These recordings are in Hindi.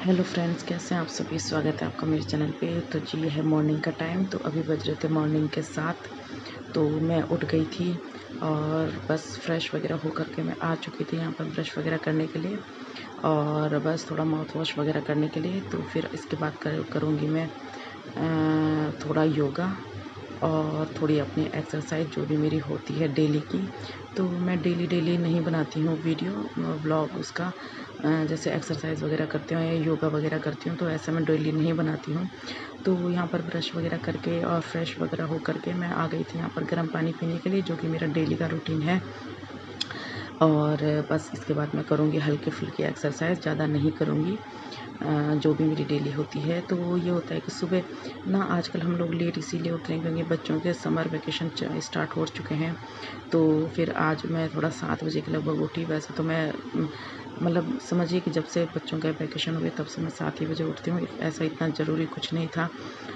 हेलो फ्रेंड्स, कैसे हैं आप सभी। स्वागत है आपका मेरे चैनल पे। तो जी, ये है मॉर्निंग का टाइम। तो अभी बज रहे थे मॉर्निंग के 7। तो मैं उठ गई थी और बस फ्रेश वगैरह होकर के मैं आ चुकी थी यहाँ पर ब्रश वगैरह करने के लिए, और बस थोड़ा माउथ वॉश वगैरह करने के लिए। तो फिर इसके बाद करूँगी मैं थोड़ा योगा और थोड़ी अपनी एक्सरसाइज जो भी मेरी होती है डेली की। तो मैं डेली नहीं बनाती हूँ वीडियो ब्लॉग उसका, जैसे एक्सरसाइज वगैरह करती हूँ या योगा वगैरह करती हूँ, तो ऐसा मैं डेली नहीं बनाती हूँ। तो यहाँ पर ब्रश वगैरह करके और फ्रेश वगैरह हो करके मैं आ गई थी यहाँ पर गर्म पानी पीने के लिए, जो कि मेरा डेली का रूटीन है। और बस इसके बाद मैं करूँगी हल्की फुल्की एक्सरसाइज, ज़्यादा नहीं करूँगी। जो भी मेरी डेली होती है। तो वो ये होता है कि सुबह ना आजकल हम लोग लेट इसीलिए उठ रहे हैं क्योंकि बच्चों के समर वेकेशन स्टार्ट हो चुके हैं। तो फिर आज मैं थोड़ा 7 बजे के लगभग उठी। वैसे तो मैं मतलब समझिए कि जब से बच्चों के वेकेशन हुए तब से मैं 7 ही बजे उठती हूँ। ऐसा इतना ज़रूरी कुछ नहीं था,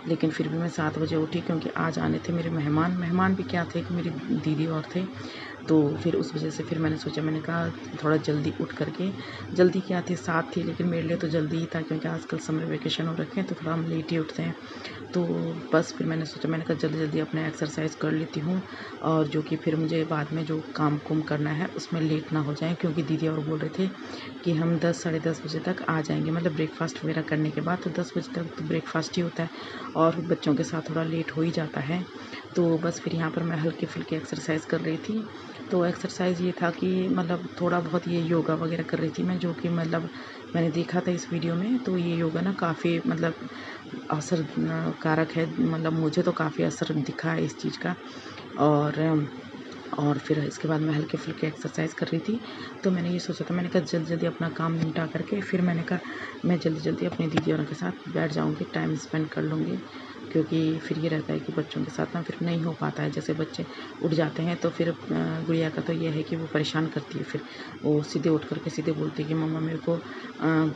लेकिन फिर भी मैं 7 बजे उठी क्योंकि आज आने थे मेरे मेहमान भी क्या थे कि मेरी दीदी और थे। तो फिर उस वजह से फिर मैंने सोचा, मैंने कहा थोड़ा जल्दी उठ करके, जल्दी क्या थी 7 थी लेकिन मेरे लिए तो जल्दी ही था क्योंकि आजकल समर वेकेशन हो रखे हैं तो थोड़ा हम लेट ही उठते हैं। तो बस फिर मैंने सोचा, मैंने कहा जल्दी अपने एक्सरसाइज कर लेती हूँ, और जो कि फिर मुझे बाद में जो काम कुम करना है उसमें लेट ना हो जाए, क्योंकि दीदी और बोल रहे थे कि हम 10 साढ़े 10 बजे तक आ जाएंगे, मतलब ब्रेकफास्ट वगैरह करने के बाद। तो 10 बजे तक तो ब्रेकफास्ट ही होता है और बच्चों के साथ थोड़ा लेट हो ही जाता है। तो बस फिर यहाँ पर मैं हल्की फुल्की एक्सरसाइज कर रही थी। तो एक्सरसाइज़ ये था कि मतलब थोड़ा बहुत ये योगा वगैरह कर रही थी मैं, जो कि मतलब मैंने देखा था इस वीडियो में। तो ये योगा ना काफ़ी मतलब असर कारक है, मतलब मुझे तो काफ़ी असर दिखा है इस चीज़ का। और फिर इसके बाद मैं हल्के फुल्के एक्सरसाइज कर रही थी। तो मैंने ये सोचा था, मैंने कहा जल्दी अपना काम निपटा करके फिर मैंने कहा मैं जल्दी अपनी दीदी और के साथ बैठ जाऊँगी, टाइम स्पेंड कर लूँगी। क्योंकि फिर ये रहता है कि बच्चों के साथ ना फिर नहीं हो पाता है। जैसे बच्चे उठ जाते हैं तो फिर गुड़िया का तो ये है कि वो परेशान करती है। फिर वो सीधे उठ कर के सीधे बोलती है कि मम्मा मेरे को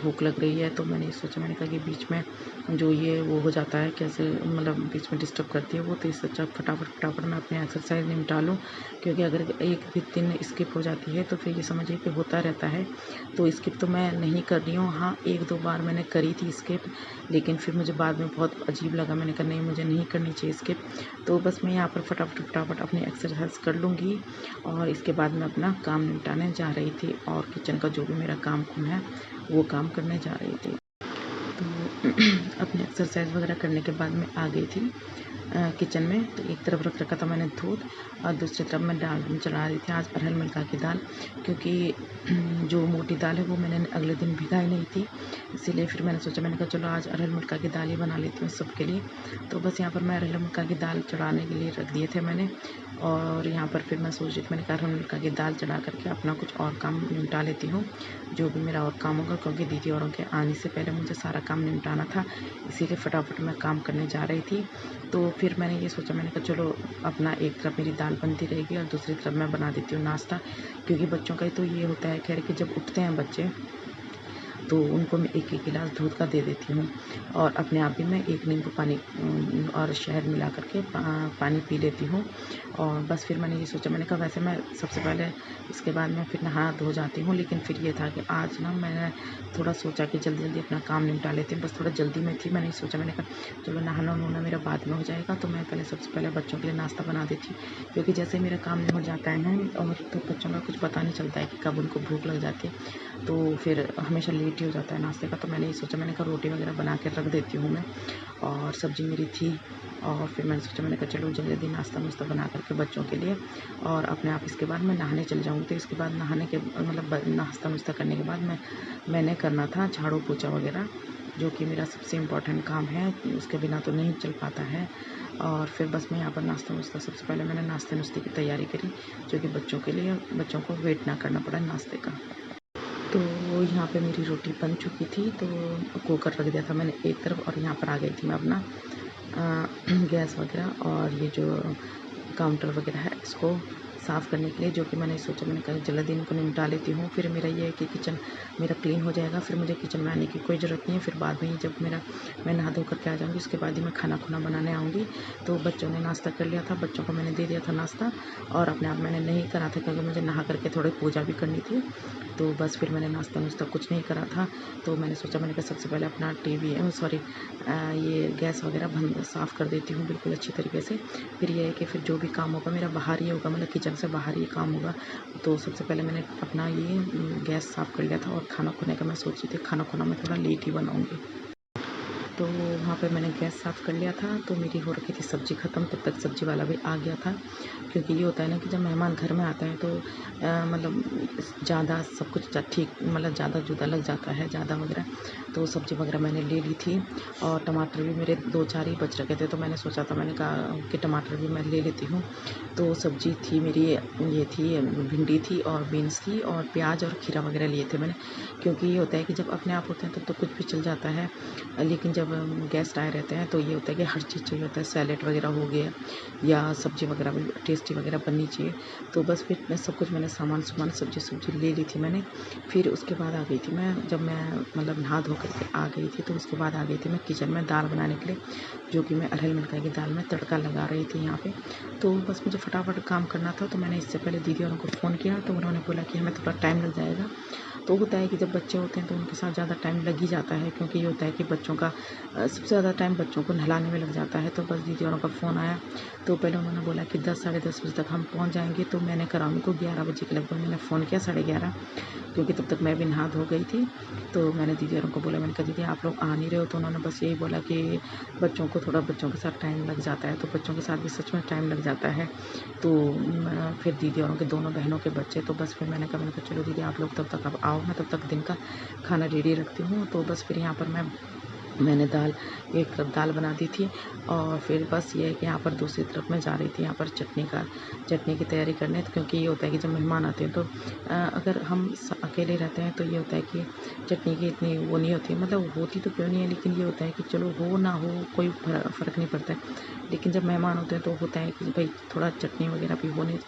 भूख लग रही है। तो मैंने ये सोचा, मैंने कहा कि बीच में जो ये वो हो जाता है कैसे, मतलब बीच में डिस्टर्ब करती है वो, तो इससे अच्छा फटाफट मैं अपनी एक्सरसाइज निपटा लूँ। क्योंकि अगर एक भी दिन स्किप हो जाती है तो फिर ये समझिए कि होता रहता है। तो स्किप तो मैं नहीं कर रही हूँ। हाँ, 1-2 बार मैंने करी थी स्किप, लेकिन फिर मुझे बाद में बहुत अजीब लगा। मैंने कहा नहीं, मुझे नहीं करनी चाहिए स्किप। तो बस मैं यहाँ पर फटाफट अपनी एक्सरसाइज कर लूँगी और इसके बाद मैं अपना काम निपटाने जा रही थी, और किचन का जो भी मेरा काम है वो काम करने जा रही थी। तो अपनी एक्सरसाइज वगैरह करने के बाद मैं आ गई थी किचन में। तो एक तरफ रख रखा था मैंने दूध और दूसरी तरफ मैं दाल चढ़ा रही थी, आज अरहर मलका की दाल। क्योंकि जो मोटी दाल है वो मैंने अगले दिन भिगाई नहीं थी, इसीलिए फिर मैंने सोचा, मैंने कहा चलो आज अरहर मलका की दाल ही बना लेती हूँ सबके लिए। तो बस यहाँ पर मैं अरहर मलका की दाल चढ़ाने के लिए रख दिए थे मैंने। और यहाँ पर फिर मैं सोच रही थी, मैंने कहा अरहर मलका की दाल चढ़ा करके अपना कुछ और काम निपटा लेती हूँ, जो भी मेरा और काम होगा, क्योंकि दीदी औरों के आने से पहले मुझे सारा काम निपटाना था। इसीलिए फटाफट मैं काम करने जा रही थी। तो फिर मैंने ये सोचा, मैंने कहा चलो अपना एक तरफ मेरी दाल बनती रहेगी और दूसरी तरफ मैं बना देती हूँ नाश्ता। क्योंकि बच्चों का ही तो ये होता है खैर कि जब उठते हैं बच्चे तो उनको मैं एक गिलास दूध का दे देती हूँ, और अपने आप भी मैं एक नींबू पानी और शहद मिला करके पानी पी लेती हूँ। और बस फिर मैंने ये सोचा, मैंने कहा वैसे मैं सबसे पहले इसके बाद मैं फिर नहा धो जाती हूँ, लेकिन फिर ये था कि आज ना मैंने थोड़ा सोचा कि जल्दी अपना काम निपटा लेती हूँ। बस थोड़ा जल्दी में थी, मैंने सोचा, मैंने कहा चलो नहाना वहाना मेरा बाद में हो जाएगा, तो मैं पहले सबसे पहले बच्चों के लिए नाश्ता बना देती हूँ। क्योंकि जैसे मेरा काम हो जाता है ना, और तो बच्चों का कुछ पता नहीं चलता है कि कब उनको भूख लग जाती है, तो फिर हमेशा लेट ही हो जाता है नाश्ते का। तो मैंने ये सोचा, मैंने कहा रोटी वगैरह बना के रख देती हूँ मैं, और सब्ज़ी मेरी थी। और फिर मैंने सोचा, मैंने कहा चलो जल्दी नाश्ता वास्ता बना करके बच्चों के लिए और अपने आप इसके बाद मैं नहाने चली जाऊँगी। तो इसके बाद नहाने के मतलब नाश्ता वास्ता करने के बाद मैंने करना था झाड़ू पोछा वगैरह, जो कि मेरा सबसे इम्पोर्टेंट काम है, उसके बिना तो नहीं चल पाता है। और फिर बस मैं यहाँ पर नाश्ता वास्ता, सबसे पहले मैंने नाश्ते नुश्ते की तैयारी करी, जो कि बच्चों के लिए, बच्चों को वेट ना करना पड़ा नाश्ते का। तो यहाँ पे मेरी रोटी बन चुकी थी, तो कुकर रख दिया था मैंने एक तरफ, और यहाँ पर आ गई थी मैं अपना गैस वगैरह और ये जो काउंटर वगैरह है इसको साफ़ करने के लिए, जो कि मैंने सोचा मैंने कहा जल्दी इनको निपटा लेती हूँ। फिर मेरा ये है कि किचन मेरा क्लीन हो जाएगा, फिर मुझे किचन में आने की कोई ज़रूरत नहीं है। फिर बाद में ही जब मैं नहा धो करके आ जाऊँगी, उसके बाद ही मैं खाना खुना बनाने आऊँगी। तो बच्चों ने नाश्ता कर लिया था, बच्चों को मैंने दे दिया था नाश्ता, और अपने आप मैंने नहीं करा था क्योंकि मुझे नहा करके थोड़ी पूजा भी करनी थी। तो बस फिर मैंने नाश्ता नुश्ता कुछ नहीं करा था। तो मैंने सोचा मैंने कहा सबसे पहले अपना ये गैस वगैरह बंद साफ़ कर देती हूँ बिल्कुल अच्छी तरीके से। फिर ये है कि फिर जो भी काम होगा मेरा बाहर ही होगा, मतलब किचन से बाहर ही काम होगा। तो सबसे पहले मैंने अपना ये गैस साफ़ कर लिया था, और खाना खुने का मैं सोच रही थी खाना खुना मैं थोड़ा लेट ही बनाऊँगी। तो वहाँ पे मैंने गैस साफ़ कर लिया था। तो मेरी हो रखी थी सब्ज़ी ख़त्म, तब तक सब्ज़ी वाला भी आ गया था। क्योंकि ये होता है ना कि जब मेहमान घर में आते हैं तो मतलब ज़्यादा सब कुछ ठीक मतलब ज़्यादा जुदा लग जाता है ज़्यादा वगैरह। तो सब्ज़ी वगैरह मैंने ले ली थी, और टमाटर भी मेरे 2-4 ही बच रखे थे, तो मैंने सोचा था मैंने कहा कि टमाटर भी मैं ले लेती हूँ। तो सब्ज़ी थी मेरी ये थी भिंडी थी और बीन्स थी और प्याज और खीरा वगैरह लिए थे मैंने। क्योंकि ये होता है कि जब अपने आप होते हैं तब तो कुछ भी चल जाता है, लेकिन जब गेस्ट आए रहते हैं तो ये होता है कि हर चीज़ चाहिए होता है, सैलेड वगैरह हो गया या सब्ज़ी वगैरह भी टेस्टी वगैरह बननी चाहिए। तो बस फिर मैं सब कुछ मैंने सामान सब्ज़ी ले ली थी मैंने। फिर उसके बाद आ गई थी मैं, जब मैं मतलब नहा धो करके आ गई थी तो उसके बाद आ गई थी मैं किचन में दाल बनाने के लिए, जो कि मैं अरहर मटर की दाल में तड़का लगा रही थी यहाँ पे। तो बस मुझे फटाफट काम करना था, तो मैंने इससे पहले दीदी और उनको फ़ोन किया, तो उन्होंने बोला कि हमें थोड़ा टाइम लग जाएगा। तो होता है कि जब बच्चे होते हैं तो उनके साथ ज़्यादा टाइम लग ही जाता है, क्योंकि ये होता है कि बच्चों का सबसे ज़्यादा टाइम बच्चों को नहलाने में लग जाता है। तो बस दीदी औरों का फ़ोन आया, तो पहले उन्होंने बोला कि 10 साढ़े 10 बजे तक हम पहुंच जाएंगे। तो मैंने करा उनको 11 बजे के लगभग मैंने फ़ोन किया, 11:30, क्योंकि तब तक मैं भी नहा धो गई थी। तो मैंने दीदी औरों को बोला, मैंने कहा दीदी आप लोग आ नहीं रहे हो, तो उन्होंने बस यही बोला कि बच्चों के साथ टाइम लग जाता है। तो बच्चों के साथ भी सच में टाइम लग जाता है। तो फिर दीदी औरों के दोनों बहनों के बच्चे, तो बस फिर मैंने कहा चलो दीदी आप लोग तब तक अब आओ, मैं तब तक दिन का खाना रेडी रखती हूँ। तो बस फिर यहाँ पर मैंने एक तरफ दाल बना दी थी, और फिर बस ये है कि यहाँ पर दूसरी तरफ मैं जा रही थी यहाँ पर चटनी की तैयारी करने। तो क्योंकि ये होता है कि जब मेहमान आते हैं तो अगर हम अकेले रहते हैं तो ये होता है कि चटनी की इतनी वो नहीं होती, मतलब होती तो क्यों नहीं है, लेकिन ये होता है कि चलो हो ना हो कोई फ़र्क नहीं पड़ता है। लेकिन जब मेहमान होते हैं तो होता है कि भाई थोड़ा चटनी वगैरह पीहू ने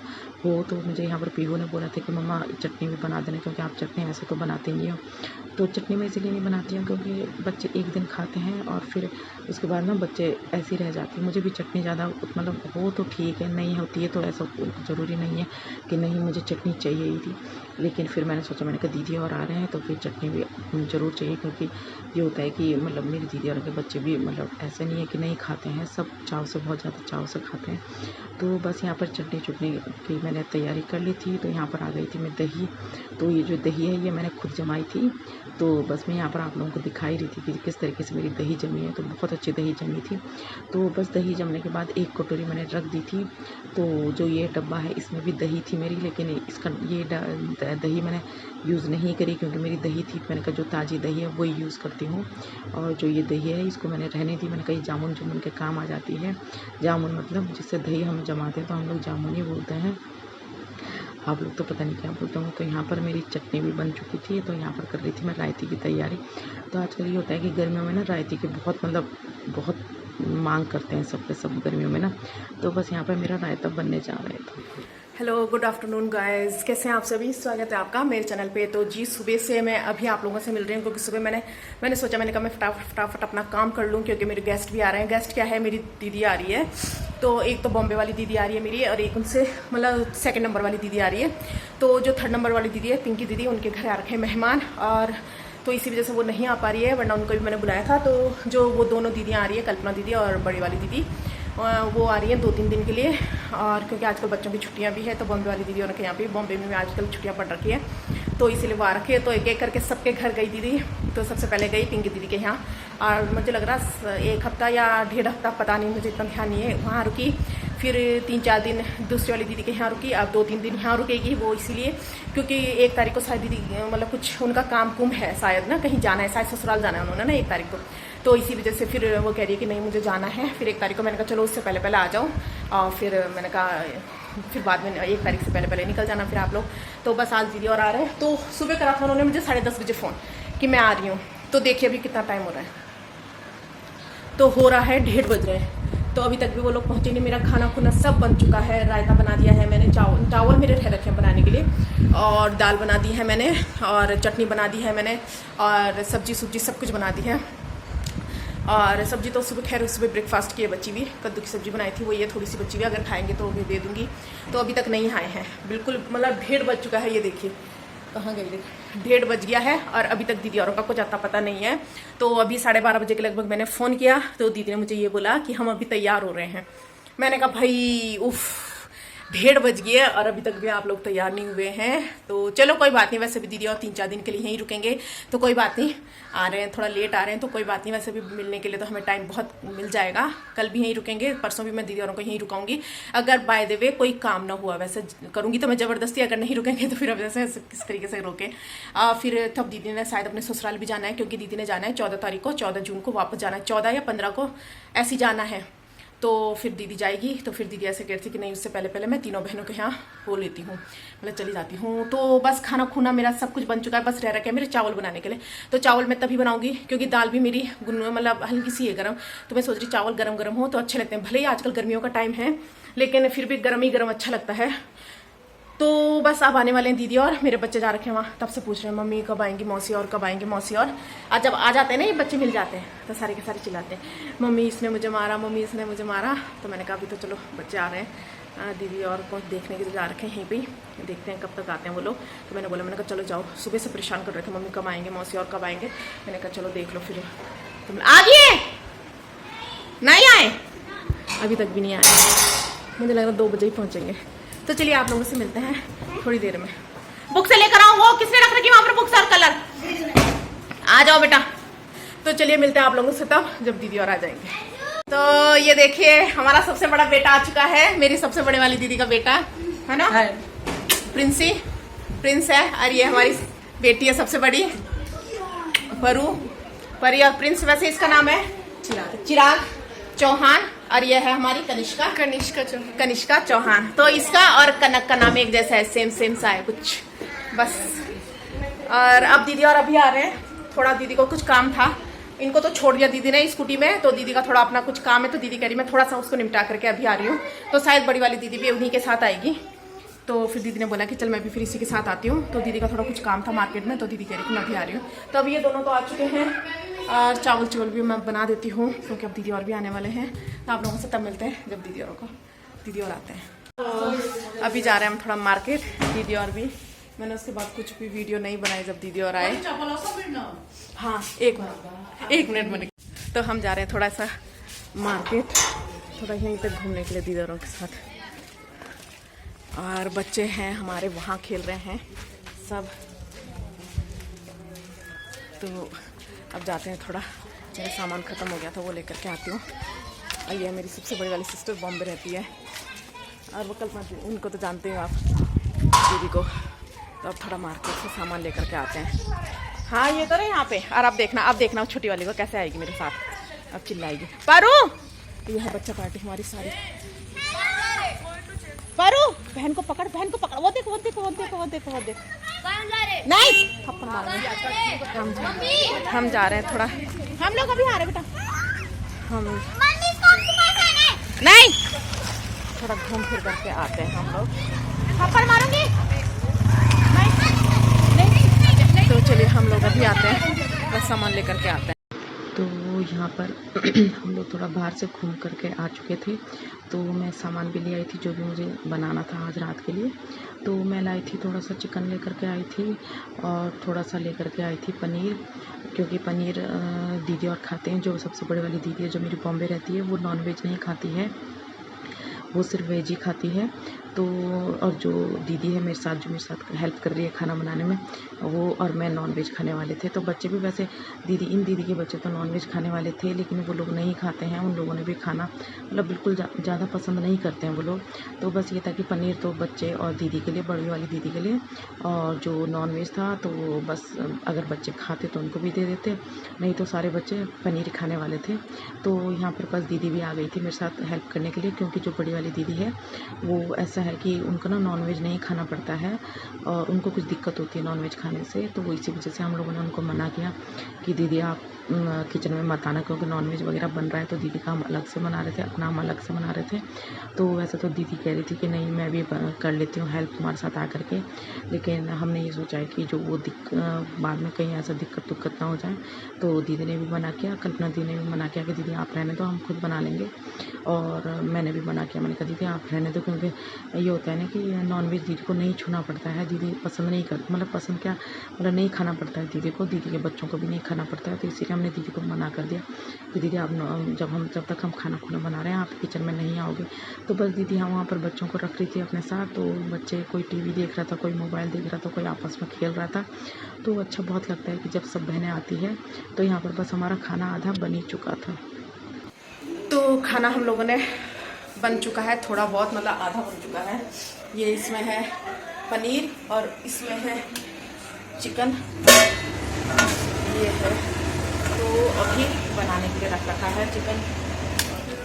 हो। तो मुझे यहाँ पर पीहू ने बोला था कि मम्मा चटनी भी बना देना, क्योंकि आप चटनी ऐसे तो बनाते नहीं हो। तो चटनी मैं इसीलिए नहीं बनाती हूँ क्योंकि बच्चे एक दिन खाते हैं और फिर उसके बाद ना बच्चे ऐसी रह जाती है। मुझे भी चटनी ज़्यादा मतलब हो तो ठीक है, नहीं होती है तो ऐसा ज़रूरी नहीं है कि नहीं मुझे चटनी चाहिए ही थी। लेकिन फिर मैंने सोचा, मैंने कहा दीदी और आ रहे हैं तो फिर चटनी भी ज़रूर चाहिए, क्योंकि ये होता है कि मतलब मेरी दीदी और के बच्चे भी मतलब ऐसे नहीं है कि नहीं खाते हैं, सब चाव से बहुत ज़्यादा चाव से खाते हैं। तो बस यहाँ पर चटनी की मैंने तैयारी कर ली थी। तो यहाँ पर आ गई थी मैं दही। तो ये जो दही है ये मैंने खुद जमाई थी। तो बस मैं यहाँ पर आप लोगों को दिखाई रही थी कि किस तरीके से मेरी दही जमी है। तो बहुत अच्छी दही जमी थी। तो बस दही जमने के बाद एक कटोरी मैंने रख दी थी। तो जो ये डब्बा है इसमें भी दही थी मेरी, लेकिन इसका ये दही मैंने यूज़ नहीं करी, क्योंकि मेरी दही थी मैंने कहा जो ताज़ी दही है वही यूज़ करती हूँ। और जो ये दही है इसको मैंने रहने दी, मैंने कहा जामुन के काम आ जाती है। जामुन मतलब जिससे दही हम जमाते हैं तो हम लोग जामुन ही बोलते हैं, आप लोग तो पता नहीं क्या बोलते हो। तो यहाँ पर मेरी चटनी भी बन चुकी थी। तो यहाँ पर कर रही थी मैं रायते की तैयारी। तो आजकल ये होता है कि गर्मियों में ना रायते की बहुत मांग करते हैं सब गर्मियों में ना। तो बस यहाँ पर मेरा रायता बनने जा रहा था। हेलो, गुड आफ्टरनून गाइस, कैसे हैं आप सभी। स्वागत है आपका मेरे चैनल पे। तो जी सुबह से मैं अभी आप लोगों से मिल रही हूँ, क्योंकि सुबह मैंने सोचा मैंने कहा मैं फटाफट अपना काम कर लूँ, क्योंकि मेरे गेस्ट भी आ रहे हैं। गेस्ट क्या है, मेरी दीदी आ रही है। तो एक तो बॉम्बे वाली दीदी आ रही है मेरी, और एक उनसे मतलब 2nd नंबर वाली दीदी आ रही है। तो जो 3rd नंबर वाली दीदी है, पिंकी दीदी, उनके घर आ रखे मेहमान, और तो इसी वजह से वो नहीं आ पा रही है, वरना उनको भी मैंने बुलाया था। तो जो वो दोनों दीदियाँ आ रही है, कल्पना दीदी और बड़ी वाली दीदी, वो आ रही हैं 2-3 दिन के लिए। और क्योंकि आजकल बच्चों की छुट्टियां भी है, तो बॉम्बे वाली दीदी उनके यहाँ पे बॉम्बे में आजकल छुट्टियां पड़ रखी है, तो इसीलिए वो आ रखी है। तो एक एक करके सबके घर गई दीदी। तो सबसे पहले गई पिंकी दीदी के यहाँ, और मुझे लग रहा 1 हफ्ता या 1.5 हफ्ता, पता नहीं, मुझे इतना ध्यान नहीं है। वहाँ रुकी, फिर 3-4 दिन दूसरी वाली दीदी के यहाँ रुकी, अब 2-3 दिन यहाँ रुकेगी वो, इसीलिए क्योंकि 1 तारीख को शायद दीदी मतलब कुछ उनका काम कुम है शायद ना, कहीं जाना है शायद, ससुराल जाना है उन्होंने ना 1 तारीख को। तो इसी वजह से फिर वो कह रही है कि नहीं मुझे जाना है। फिर 1 तारीख को मैंने कहा चलो उससे पहले आ जाओ, और फिर मैंने कहा फिर बाद में 1 तारीख से पहले निकल जाना फिर आप लोग। तो बस आज दीदी और आ रहे हैं। तो सुबह करा था उन्होंने मुझे 10:30 बजे फ़ोन कि मैं आ रही हूँ। तो देखिए अभी कितना टाइम हो रहा है, तो हो रहा है 1:30 बज रहे हैं। तो अभी तक भी वो लोग पहुँचे नहीं। मेरा खाना खुना सब बन चुका है, रायता बना दिया है मैंने, चावल मेरे रह रखे हैं बनाने के लिए, और दाल बना दी है मैंने, और चटनी बना दी है मैंने, और सब्जी सब कुछ बना दी है। और सब्जी तो सुबह, खैर सुबह ब्रेकफास्ट की है बच्ची भी, कद्दू की सब्जी बनाई थी, वो ये थोड़ी सी बच्ची भी, अगर खाएंगे तो भी दे दूँगी। तो अभी तक नहीं आए हैं, बिल्कुल मतलब 1:30 बज चुका है, ये देखिए कहाँ गई, 1:30 बज गया है और अभी तक दीदी औरों का कुछ आता पता नहीं है। तो अभी 12:30 बजे के लगभग मैंने फ़ोन किया, तो दीदी ने मुझे ये बोला कि हम अभी तैयार हो रहे हैं। मैंने कहा भाई उफ़, 1:30 बज गया और अभी तक भी आप लोग तैयार नहीं हुए हैं। तो चलो कोई बात नहीं, वैसे भी दीदी और 3-4 दिन के लिए यहीं रुकेंगे, तो कोई बात नहीं, आ रहे हैं थोड़ा लेट आ रहे हैं तो कोई बात नहीं, वैसे भी मिलने के लिए तो हमें टाइम बहुत मिल जाएगा। कल भी यहीं रुकेंगे, परसों भी मैं दीदी औरों को यहीं रुकाऊंगी। अगर बाय द वे कोई काम ना हुआ, वैसे करूंगी तो मैं ज़बरदस्ती, अगर नहीं रुकेंगे तो फिर अब वैसे किस तरीके से रोके। फिर तब दीदी ने शायद अपने ससुराल भी जाना है, क्योंकि दीदी ने जाना है 14 तारीख को, 14 जून को वापस जाना है, 14 या 15 को ऐसी जाना है। तो फिर दीदी जाएगी, तो फिर दीदी ऐसे कहती कि नहीं, उससे पहले पहले मैं तीनों बहनों के यहाँ हो लेती हूँ, मतलब चली जाती हूँ। तो बस खाना खुना मेरा सब कुछ बन चुका है, बस रह रहा है मेरे चावल बनाने के लिए। तो चावल मैं तभी बनाऊंगी क्योंकि दाल भी मेरी मतलब हल्की सी है गर्म, तो मैं सोच रही चावल गरम गरम हो तो अच्छे लगते हैं। भले ही आजकल गर्मियों का टाइम है, लेकिन फिर भी गर्म ही गर्म अच्छा लगता है। तो बस अब आने वाले हैं दीदी, और मेरे बच्चे जा रखे हैं वहाँ, तब से पूछ रहे हैं मम्मी कब आएंगी मौसी, और कब आएंगी मौसी। और आज जब आ जाते हैं ना ये बच्चे मिल जाते हैं तो सारे के सारे चिल्लाते हैं मम्मी इसने मुझे मारा, मम्मी इसने मुझे मारा। तो मैंने कहा अभी तो चलो बच्चे आ रहे हैं, दीदी और को देखने के लिए जा रखे हैं यहीं पर, देखते हैं कब तक आते हैं वो लोग। तो मैंने बोला, मैंने कहा चलो जाओ, सुबह से परेशान कर रहे थे मम्मी कब आएंगे मौसी और कब आएंगे। मैंने कहा चलो देख लो फिर, तुम आ गए नहीं आए, अभी तक भी नहीं आए, मुझे लग रहा 2 बजे ही पहुँचेंगे। तो चलिए आप लोगों से मिलते हैं थोड़ी देर में। बुक से लेकर आओ, वो किसने रख रखी वहां पर बुक्स और कलर, आ जाओ बेटा। तो चलिए मिलते हैं आप लोगों से तब जब दीदी और आ जाएंगे। तो ये देखिए हमारा सबसे बड़ा बेटा आ चुका है, मेरी सबसे बड़े वाली दीदी का बेटा है ना, प्रिंस है, और ये हमारी बेटी है सबसे बड़ी परी, और प्रिंस वैसे इसका नाम है चिराग चौहान, और ये है हमारी कनिष्का चौहान। तो इसका और कनक का नाम एक जैसा है, सेम सा है कुछ बस। और अब दीदी और अभी आ रहे हैं, थोड़ा दीदी को कुछ काम था, इनको तो छोड़ दिया दीदी ने स्कूटी में, तो दीदी का थोड़ा अपना कुछ काम है, तो दीदी कह रही मैं थोड़ा सा उसको निपटा करके अभी आ रही हूँ। तो शायद बड़ी वाली दीदी भी उन्हीं के साथ आएगी, तो फिर दीदी ने बोला कि चल मैं भी फिर इसी के साथ आती हूँ। तो दीदी का थोड़ा कुछ काम था मार्केट में, तो दीदी कह रही कि मैं भी आ रही हूँ। तो अभी ये दोनों तो आ चुके हैं, और चावल भी मैं बना देती हूँ क्योंकि अब दीदी और भी आने वाले हैं। तो आप लोगों से तब मिलते हैं जब दीदी और आते हैं। तो अभी जा रहे हैं हम थोड़ा मार्केट, दीदी और भी। मैंने उसके बाद कुछ भी वीडियो नहीं बनाई जब दीदी और आए। हाँ एक मिनट में। तो हम जा रहे हैं थोड़ा सा मार्केट, थोड़ा यहीं तक घूमने के लिए दीदी औरों के साथ, और बच्चे हैं हमारे वहाँ खेल रहे हैं सब। तो अब जाते हैं, थोड़ा मेरा सामान ख़त्म हो गया था वो लेकर के आती हूँ। और ये मेरी सबसे बड़ी वाली सिस्टर बॉम्बे रहती है, और वो कल्पना, उनको तो जानते हो आप दीदी को। तो अब थोड़ा मार्केट से सामान लेकर के आते हैं। हाँ ये तो रहे यहाँ पे, और अब देखना छोटी वाली को कैसे आएगी मेरे साथ, अब चिल्लाएगी पारू। ये है बच्चा पार्टी हमारी सारी। पारू बहन को पकड़, वो देखो नहीं, हम जा रहे हैं थोड़ा, हम लोग अभी आ रहे बेटा, हम नहीं थोड़ा घूम फिर करके आते हैं हम लोग। थप्पड़ मारूंगी नहीं। तो चलिए हम लोग अभी आते हैं, बस सामान लेकर के आते हैं। तो यहाँ पर हम लोग थोड़ा बाहर से घूम करके आ चुके थे, तो मैं सामान भी ले आई थी जो भी मुझे बनाना था आज रात के लिए। तो मैं लाई थी थोड़ा सा चिकन लेकर के आई थी, और थोड़ा सा लेकर के आई थी पनीर, क्योंकि पनीर दीदी और खाते हैं, जो सबसे बड़ी वाली दीदी है जो मेरी बॉम्बे रहती है, वो नॉनवेज नहीं खाती है, वो सिर्फ वेज ही खाती है। तो और जो दीदी है मेरे साथ हेल्प कर रही है खाना बनाने में, वो और मैं नॉनवेज खाने वाले थे। तो बच्चे भी वैसे इन दीदी के बच्चे तो नॉनवेज खाने वाले थे, लेकिन वो लोग नहीं खाते हैं, उन लोगों ने भी खाना मतलब बिल्कुल ज़्यादा पसंद नहीं करते हैं वो लोग। तो बस ये था कि पनीर तो बच्चे और दीदी के लिए, बड़ी वाली दीदी के लिए, और जो नॉनवेज था तो बस अगर बच्चे खाते तो उनको भी दे देते, नहीं तो सारे बच्चे पनीर खाने वाले थे। तो यहाँ पर बस दीदी भी आ गई थी मेरे साथ हेल्प करने के लिए, क्योंकि जो बड़ी वाली दीदी है वो ऐसा है कि उनको ना नॉनवेज नहीं खाना पड़ता है, और उनको कुछ दिक्कत होती है नॉनवेज खाने से। तो वो इसी वजह से हम लोगों ने उनको मना किया कि दीदी आप किचन में मत आना, क्योंकि नॉनवेज वगैरह बन रहा है। तो दीदी का हम अलग से बना रहे थे, अपना हम अलग से बना रहे थे। तो वैसे तो दीदी कह रही थी कि नहीं मैं भी कर लेती हूँ हेल्प तुम्हारे साथ आ करके, लेकिन हमने ये सोचा है कि जो वो बाद में कहीं ऐसा दिक्कत ना हो जाए। तो दीदी ने भी मना किया, कल्पना दीदी ने भी मना किया कि दीदी आप रहने दो, हम खुद बना लेंगे। और मैंने भी मना किया, मैंने कहा दीदी आप रहने दो, क्योंकि ये होता है ना कि नॉनवेज दीदी को नहीं छूना पड़ता है। दीदी पसंद नहीं करती, मतलब पसंद क्या, मतलब नहीं खाना पड़ता है दीदी को, दीदी के बच्चों को भी नहीं खाना पड़ता है। तो इसीलिए हमने दीदी को मना कर दिया कि दीदी आप जब तक हम खाना खुना बना रहे हैं आप किचन में नहीं आओगे। तो बस दीदी हम वहाँ पर बच्चों को रख रही थी अपने साथ। तो बच्चे कोई टीवी देख रहा था, कोई मोबाइल देख रहा था, कोई आपस में खेल रहा था। तो अच्छा बहुत लगता है कि जब सब बहनें आती है। तो यहाँ पर बस हमारा खाना आधा बन ही चुका था। तो खाना हम लोगों ने बन चुका है, थोड़ा बहुत मतलब आधा बन चुका है। ये इसमें है पनीर और इसमें है चिकन, ये है। तो अभी बनाने के लिए रख रखा है चिकन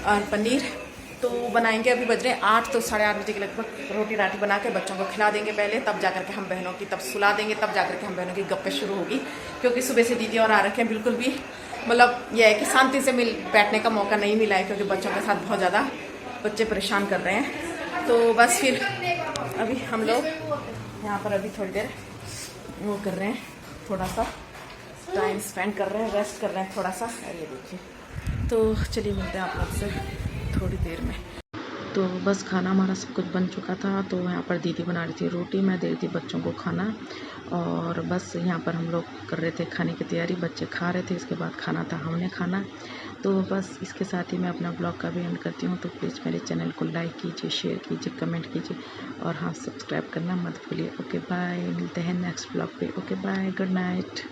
और पनीर। तो बनाएंगे, अभी बज रहे हैं 8, तो 8:30 बजे के लगभग रोटी राटी बना के बच्चों को खिला देंगे पहले, तब जाकर के हम बहनों की तब सुला देंगे, तब जाकर के हम बहनों की गप्पे शुरू होगी। क्योंकि सुबह से दीदी और आ रखे हैं, बिल्कुल भी मतलब यह है कि शांति से बैठने का मौका नहीं मिला है, क्योंकि बच्चों के साथ बहुत ज़्यादा बच्चे परेशान कर रहे हैं। तो बस फिर अभी हम लोग यहाँ पर अभी थोड़ी देर वो कर रहे हैं, थोड़ा सा टाइम स्पेंड कर रहे हैं, रेस्ट कर रहे हैं थोड़ा सा। ये देखिए, तो चलिए मिलते हैं आप लोग से थोड़ी देर में। तो बस खाना हमारा सब कुछ बन चुका था। तो यहाँ पर दीदी बना रही थी रोटी, मैं दे रही थी बच्चों को खाना। और बस यहाँ पर हम लोग कर रहे थे खाने की तैयारी, बच्चे खा रहे थे, इसके बाद खाना था हमने खाना। तो बस इसके साथ ही मैं अपना ब्लॉग का भी एंड करती हूँ। तो प्लीज़ मेरे चैनल को लाइक कीजिए, शेयर कीजिए, कमेंट कीजिए और हाँ सब्सक्राइब करना मत भूलिए। ओके बाय, मिलते हैं नेक्स्ट ब्लॉग पे। Okay bye, good night.